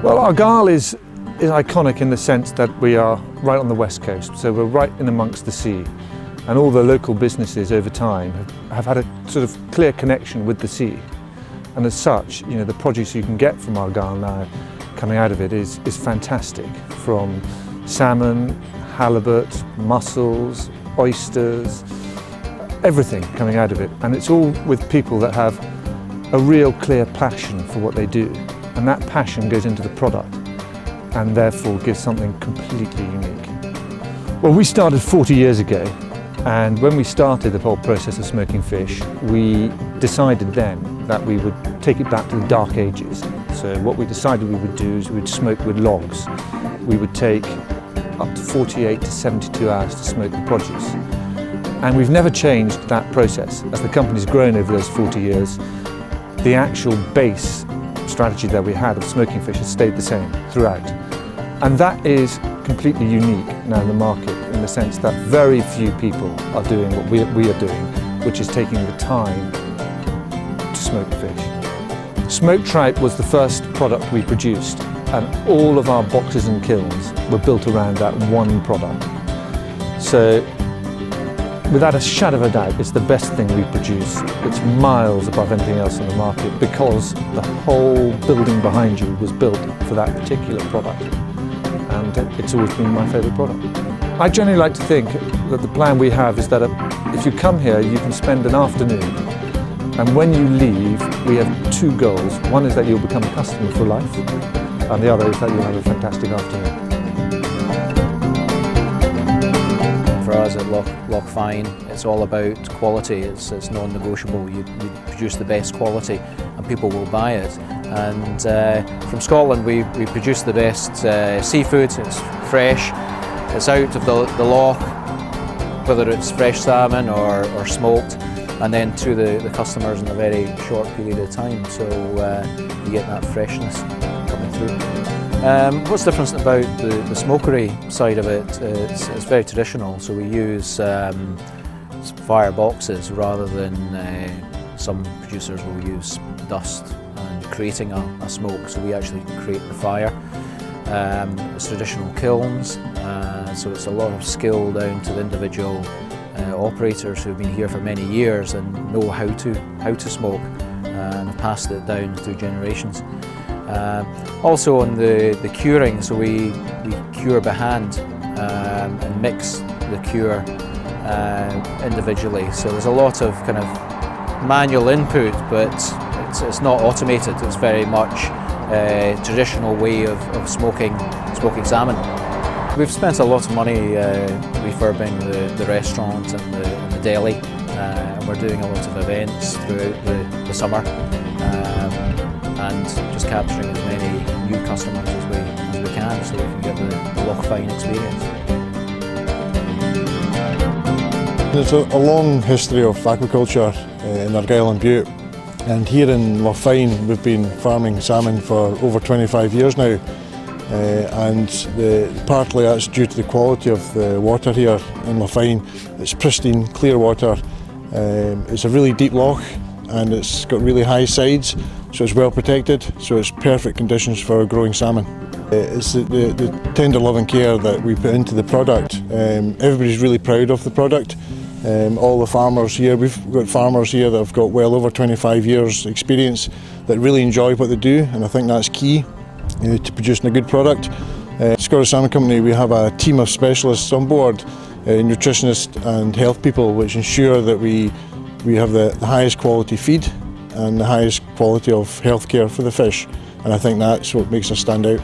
Well, Argyll is iconic in the sense that we are right on the west coast, so we're right in amongst the sea, and all the local businesses over time have had a sort of clear connection with the sea, and as such, you know, the produce you can get from Argyll now coming out of it is fantastic, from salmon, halibut, mussels, oysters, everything coming out of it, and it's all with people that have a real clear passion for what they do, and that passion goes into the product and therefore gives something completely unique. Well, we started 40 years ago, and when we started the whole process of smoking fish, we decided then that we would take it back to the dark ages. So what we decided we would do is we would smoke with logs. We would take up to 48 to 72 hours to smoke the produce. And we've never changed that process. As the company's grown over those 40 years, the actual base strategy that we had of smoking fish has stayed the same throughout. And that is completely unique now in the market, in the sense that very few people are doing what we are doing, which is taking the time to smoke fish. Smoked trout was the first product we produced, and all of our boxes and kilns were built around that one product. So, without a shadow of a doubt, it's the best thing we produce. It's miles above anything else in the market because the whole building behind you was built for that particular product. And it's always been my favourite product. I generally like to think that the plan we have is that if you come here, you can spend an afternoon, and when you leave, we have two goals. One is that you'll become a customer for life, and the other is that you'll have a fantastic afternoon. For us at Loch Fyne, it's all about quality. It's non-negotiable. You produce the best quality and people will buy it. And from Scotland we produce the best seafood. It's fresh, it's out of the loch, whether it's fresh salmon or smoked, and then to the customers in a very short period of time. So you get that freshness coming through. What's different about the smokery side of it? It's very traditional, so we use fire boxes rather than some producers will use dust and creating a smoke, so we actually create the fire. It's traditional kilns, so it's a lot of skill down to the individual operators who've been here for many years and know how to smoke and have passed it down through generations. Also on the curing, so we cure by hand and mix the cure individually. So there's a lot of kind of manual input, but it's not automated. It's very much a traditional way of smoking salmon. We've spent a lot of money refurbing the restaurant and the deli, and we're doing a lot of events throughout the summer. And just capturing as many new customers as we can, so we can get the Loch Fyne experience. There's a long history of aquaculture in Argyll and Bute, and here in Loch Fyne we've been farming salmon for over 25 years now, and partly that's due to the quality of the water here in Loch Fyne. It's pristine, clear water. It's a really deep loch, and it's got really high sides, so it's well protected, so it's perfect conditions for growing salmon. It's the tender love and care that we put into the product. Everybody's really proud of the product. All the farmers here, we've got farmers here that have got well over 25 years experience that really enjoy what they do, and I think that's key to producing a good product. Scottish Salmon Company, we have a team of specialists on board, nutritionists and health people, which ensure that we have the highest quality feed and the highest quality of healthcare for the fish, and I think that's what makes us stand out.